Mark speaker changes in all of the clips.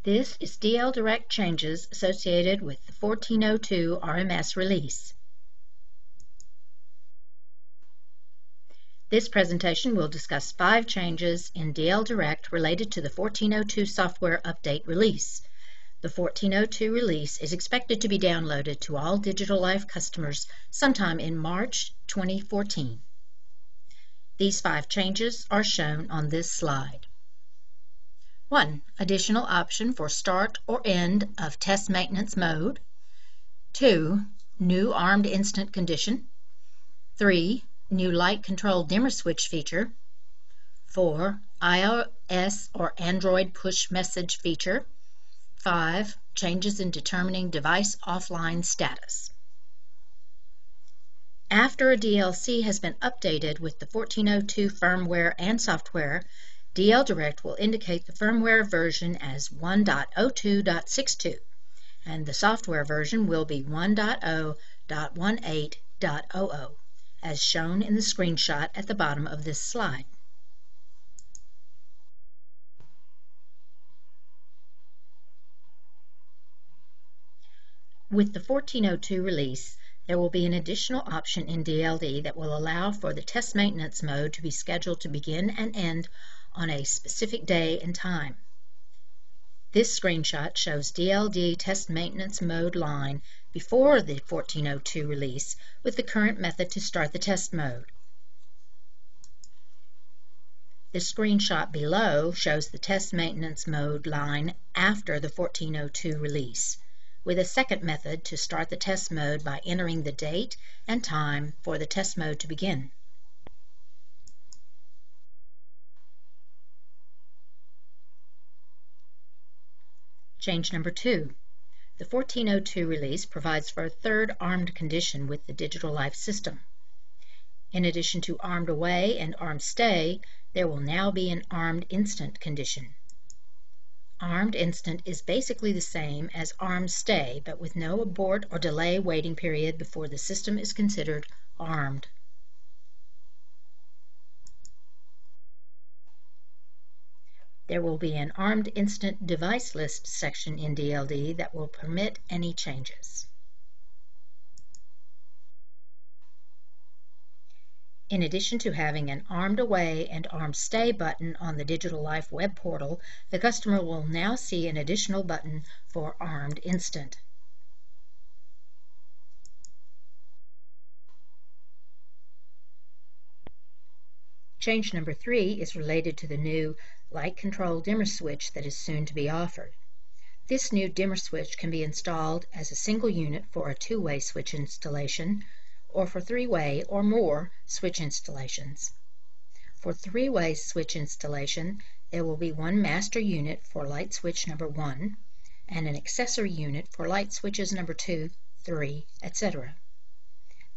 Speaker 1: This is DL Direct Changes associated with the 1402 RMS release. This presentation will discuss 5 changes in DL Direct related to the 1402 software update release. The 1402 release is expected to be downloaded to all Digital Life customers sometime in March 2014. These 5 changes are shown on this slide. 1. Additional option for start or end of test maintenance mode. 2. New armed instant condition. 3. New light control dimmer switch feature. 4. iOS or Android push message feature. 5. Changes in determining device offline status. After a DLC has been updated with the 1402 firmware and software, DL Direct will indicate the firmware version as 1.02.62, and the software version will be 1.0.18.00, as shown in the screenshot at the bottom of this slide. With the 1402 release, there will be an additional option in DLD that will allow for the test maintenance mode to be scheduled to begin and end on a specific day and time. This screenshot shows DLD test maintenance mode line before the 1402 release with the current method to start the test mode. The screenshot below shows the test maintenance mode line after the 1402 release, with a second method to start the test mode by entering the date and time for the test mode to begin. Change number 2. The 1402 release provides for a third armed condition with the Digital Life system. In addition to armed away and armed stay, there will now be an armed instant condition. Armed instant is basically the same as armed stay, but with no abort or delay waiting period before the system is considered armed. There will be an armed instant device list section in DLD that will permit any changes. In addition to having an armed away and armed stay button on the Digital Life web portal, the customer will now see an additional button for armed instant. Change number 3 is related to the new light control dimmer switch that is soon to be offered. This new dimmer switch can be installed as a single unit for a 2-way switch installation or for 3-way or more switch installations. For 3-way switch installation, there will be one master unit for light switch number 1 and an accessory unit for light switches number 2, 3, etc.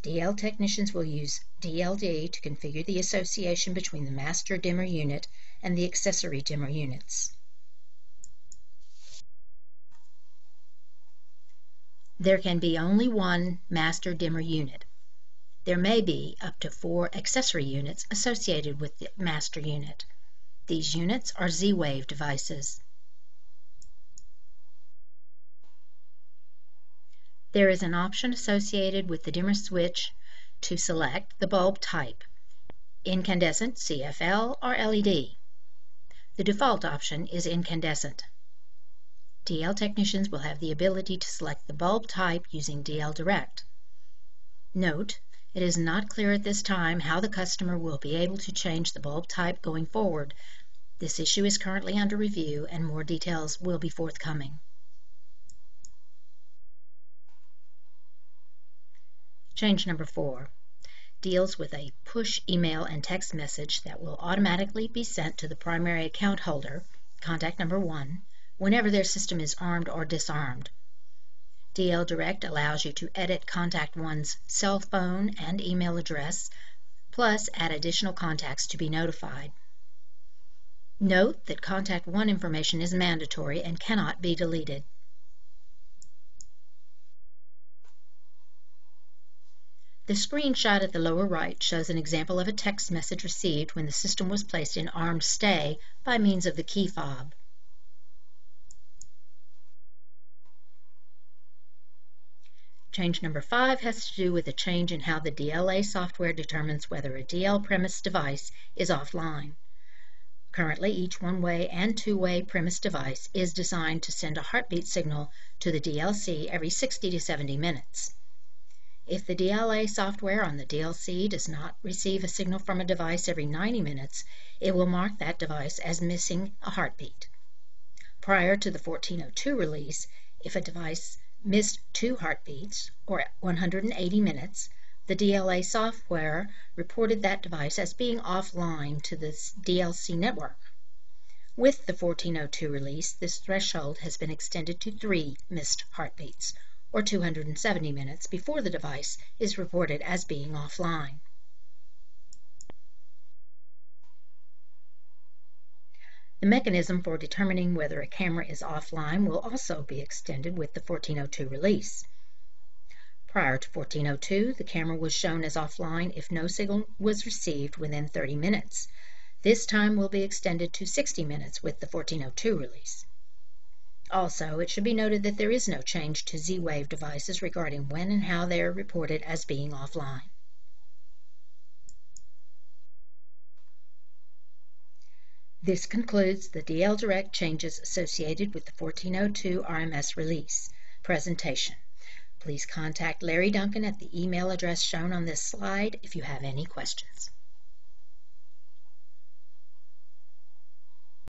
Speaker 1: DL technicians will use DLD to configure the association between the master dimmer unit and the accessory dimmer units. There can be only one master dimmer unit. There may be up to 4 accessory units associated with the master unit. These units are Z-Wave devices. There is an option associated with the dimmer switch to select the bulb type, incandescent, CFL, or LED. The default option is incandescent. DL technicians will have the ability to select the bulb type using DL Direct. Note, it is not clear at this time how the customer will be able to change the bulb type going forward. This issue is currently under review and more details will be forthcoming. Change number 4 deals with a push email and text message that will automatically be sent to the primary account holder, contact number 1, whenever their system is armed or disarmed. DL Direct allows you to edit contact 1's cell phone and email address, plus add additional contacts to be notified. Note that contact 1 information is mandatory and cannot be deleted. The screenshot at the lower right shows an example of a text message received when the system was placed in armed stay by means of the key fob. Change number 5 has to do with a change in how the DLA software determines whether a DL premise device is offline. Currently, each one-way and two-way premise device is designed to send a heartbeat signal to the DLC every 60 to 70 minutes. If the DLA software on the DLC does not receive a signal from a device every 90 minutes, it will mark that device as missing a heartbeat. Prior to the 1402 release, if a device missed 2 heartbeats, or 180 minutes, the DLA software reported that device as being offline to the DLC network. With the 1402 release, this threshold has been extended to 3 missed heartbeats, or 270 minutes before the device is reported as being offline. The mechanism for determining whether a camera is offline will also be extended with the 1402 release. Prior to 1402, the camera was shown as offline if no signal was received within 30 minutes. This time will be extended to 60 minutes with the 1402 release. Also, it should be noted that there is no change to Z-Wave devices regarding when and how they are reported as being offline. This concludes the DL Direct changes associated with the 1402 RMS release presentation. Please contact Larry Duncan at the email address shown on this slide if you have any questions.